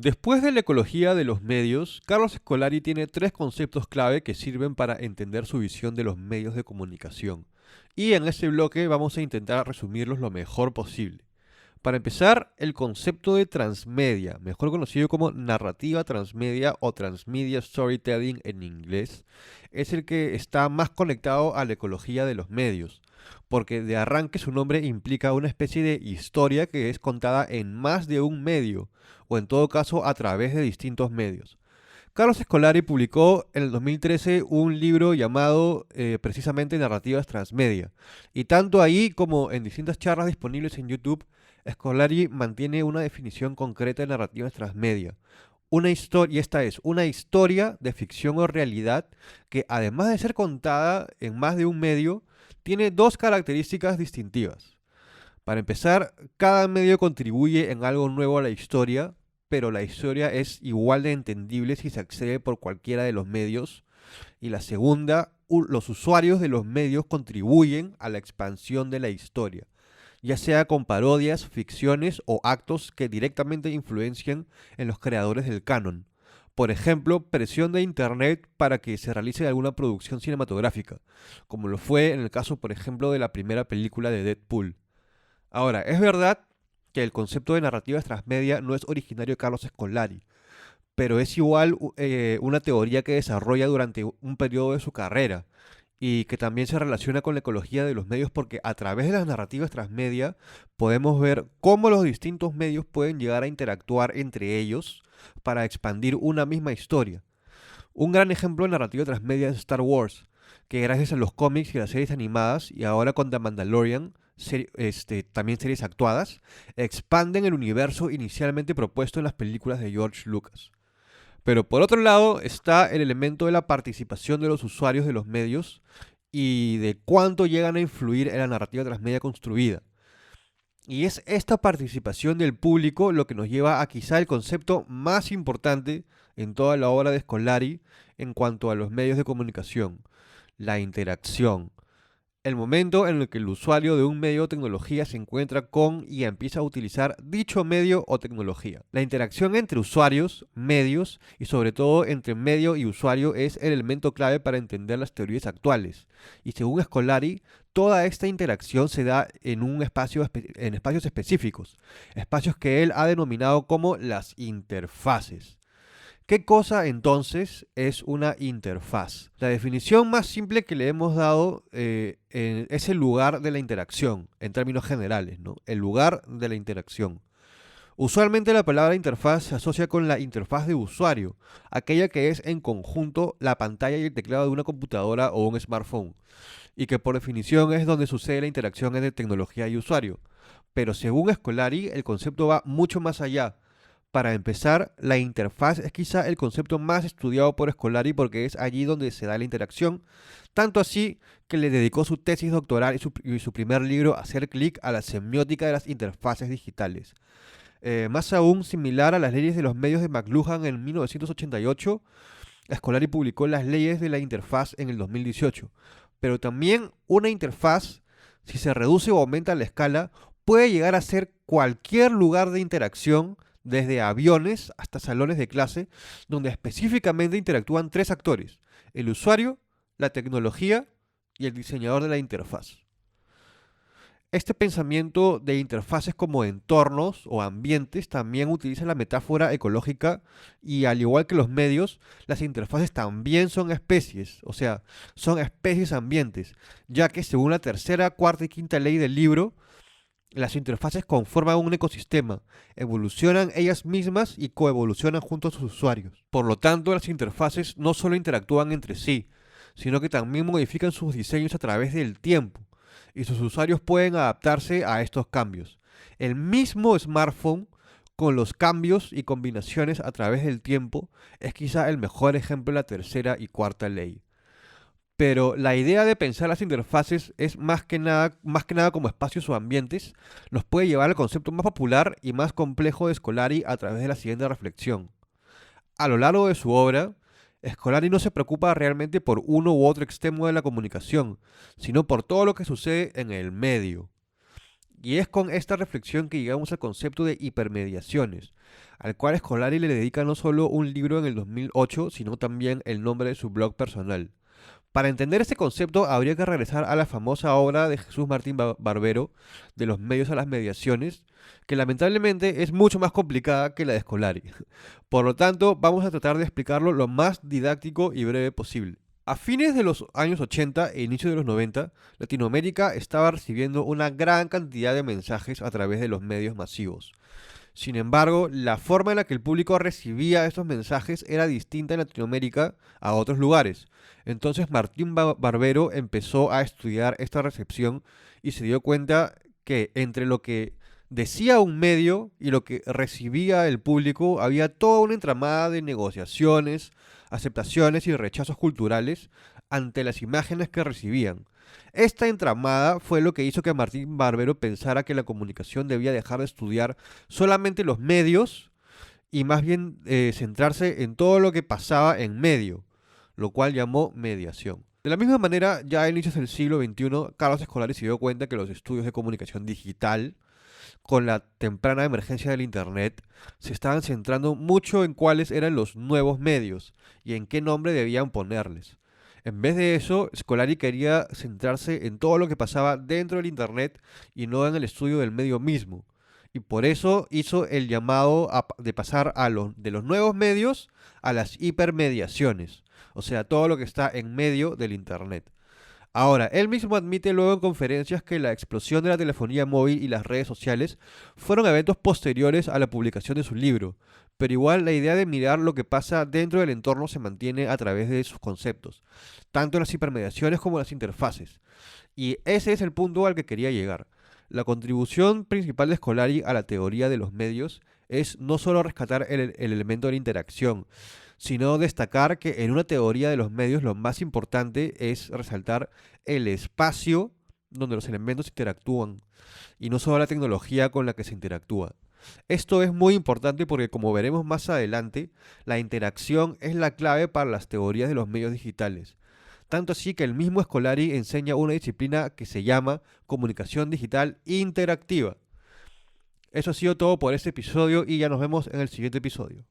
Después de la ecología de los medios, Carlos Scolari tiene tres conceptos clave que sirven para entender su visión de los medios de comunicación. Y en este bloque vamos a intentar resumirlos lo mejor posible. Para empezar, el concepto de transmedia, mejor conocido como narrativa transmedia o transmedia storytelling en inglés, es el que está más conectado a la ecología de los medios, porque de arranque su nombre implica una especie de historia que es contada en más de un medio, o en todo caso a través de distintos medios. Carlos Scolari publicó en el 2013 un libro llamado precisamente Narrativas Transmedia. Y tanto ahí como en distintas charlas disponibles en YouTube, Scolari mantiene una definición concreta de narrativas transmedia. Una historia, y esta es una historia de ficción o realidad que además de ser contada en más de un medio, tiene dos características distintivas. Para empezar, cada medio contribuye en algo nuevo a la historia, pero la historia es igual de entendible si se accede por cualquiera de los medios. Y la segunda, los usuarios de los medios contribuyen a la expansión de la historia, ya sea con parodias, ficciones o actos que directamente influencian en los creadores del canon. Por ejemplo, presión de Internet para que se realice alguna producción cinematográfica, como lo fue en el caso, por ejemplo, de la primera película de Deadpool. Ahora, es verdad que el concepto de narrativas transmedia no es originario de Carlos Scolari, pero es igual una teoría que desarrolla durante un periodo de su carrera y que también se relaciona con la ecología de los medios porque a través de las narrativas transmedia podemos ver cómo los distintos medios pueden llegar a interactuar entre ellos para expandir una misma historia. Un gran ejemplo de narrativa transmedia es Star Wars, que gracias a los cómics y las series animadas, y ahora con The Mandalorian, también series actuadas, expanden el universo inicialmente propuesto en las películas de George Lucas. Pero por otro lado está el elemento de la participación de los usuarios de los medios y de cuánto llegan a influir en la narrativa transmedia construida. Y es esta participación del público lo que nos lleva a quizá el concepto más importante en toda la obra de Scolari en cuanto a los medios de comunicación, la interacción. El momento en el que el usuario de un medio o tecnología se encuentra con y empieza a utilizar dicho medio o tecnología. La interacción entre usuarios, medios y sobre todo entre medio y usuario es el elemento clave para entender las teorías actuales. Y según Scolari, toda esta interacción se da en en espacios específicos, espacios que él ha denominado como las interfaces. ¿Qué cosa entonces es una interfaz? La definición más simple que le hemos dado es el lugar de la interacción, en términos generales, ¿no? El lugar de la interacción. Usualmente la palabra interfaz se asocia con la interfaz de usuario, aquella que es en conjunto la pantalla y el teclado de una computadora o un smartphone, y que por definición es donde sucede la interacción entre tecnología y usuario. Pero según Scolari, el concepto va mucho más allá. Para empezar, la interfaz es quizá el concepto más estudiado por Scolari porque es allí donde se da la interacción, tanto así que le dedicó su tesis doctoral y su primer libro a hacer clic a la semiótica de las interfaces digitales. Más aún, similar a las leyes de los medios de McLuhan en 1988, Scolari publicó las leyes de la interfaz en el 2018. Pero también una interfaz, si se reduce o aumenta la escala, puede llegar a ser cualquier lugar de interacción, desde aviones hasta salones de clase, donde específicamente interactúan tres actores: el usuario, la tecnología y el diseñador de la interfaz. Este pensamiento de interfaces como entornos o ambientes también utiliza la metáfora ecológica y al igual que los medios, las interfaces también son especies, o sea, son especies ambientes, ya que según la tercera, cuarta y quinta ley del libro, las interfaces conforman un ecosistema, evolucionan ellas mismas y coevolucionan junto a sus usuarios. Por lo tanto, las interfaces no solo interactúan entre sí, sino que también modifican sus diseños a través del tiempo, y sus usuarios pueden adaptarse a estos cambios. El mismo smartphone, con los cambios y combinaciones a través del tiempo, es quizá el mejor ejemplo de la tercera y cuarta ley. Pero la idea de pensar las interfaces es más que nada como espacios o ambientes, nos puede llevar al concepto más popular y más complejo de Scolari a través de la siguiente reflexión. A lo largo de su obra, Scolari no se preocupa realmente por uno u otro extremo de la comunicación, sino por todo lo que sucede en el medio. Y es con esta reflexión que llegamos al concepto de hipermediaciones, al cual Scolari le dedica no solo un libro en el 2008, sino también el nombre de su blog personal. Para entender este concepto habría que regresar a la famosa obra de Jesús Martín Barbero, de los medios a las mediaciones, que lamentablemente es mucho más complicada que la de Scolari. Por lo tanto, vamos a tratar de explicarlo lo más didáctico y breve posible. A fines de los años 80 e inicio de los 90, Latinoamérica estaba recibiendo una gran cantidad de mensajes a través de los medios masivos. Sin embargo, la forma en la que el público recibía estos mensajes era distinta en Latinoamérica a otros lugares. Entonces Martín Barbero empezó a estudiar esta recepción y se dio cuenta que entre lo que decía un medio y lo que recibía el público había toda una entramada de negociaciones, aceptaciones y rechazos culturales ante las imágenes que recibían. Esta entramada fue lo que hizo que Martín Barbero pensara que la comunicación debía dejar de estudiar solamente los medios y más bien centrarse en todo lo que pasaba en medio, lo cual llamó mediación. De la misma manera, ya a inicios del siglo XXI, Carlos Escolari se dio cuenta que los estudios de comunicación digital, con la temprana emergencia del Internet, se estaban centrando mucho en cuáles eran los nuevos medios y en qué nombre debían ponerles. En vez de eso, Scolari quería centrarse en todo lo que pasaba dentro del Internet y no en el estudio del medio mismo. Y por eso hizo el llamado de pasar de los nuevos medios a las hipermediaciones, o sea, todo lo que está en medio del Internet. Ahora, él mismo admite luego en conferencias que la explosión de la telefonía móvil y las redes sociales fueron eventos posteriores a la publicación de su libro, pero igual la idea de mirar lo que pasa dentro del entorno se mantiene a través de sus conceptos, tanto en las hipermediaciones como en las interfaces. Y ese es el punto al que quería llegar. La contribución principal de Scolari a la teoría de los medios es no solo rescatar el elemento de la interacción, sino destacar que en una teoría de los medios lo más importante es resaltar el espacio donde los elementos interactúan y no solo la tecnología con la que se interactúa. Esto es muy importante porque, como veremos más adelante, la interacción es la clave para las teorías de los medios digitales. Tanto así que el mismo Scolari enseña una disciplina que se llama comunicación digital interactiva. Eso ha sido todo por este episodio y ya nos vemos en el siguiente episodio.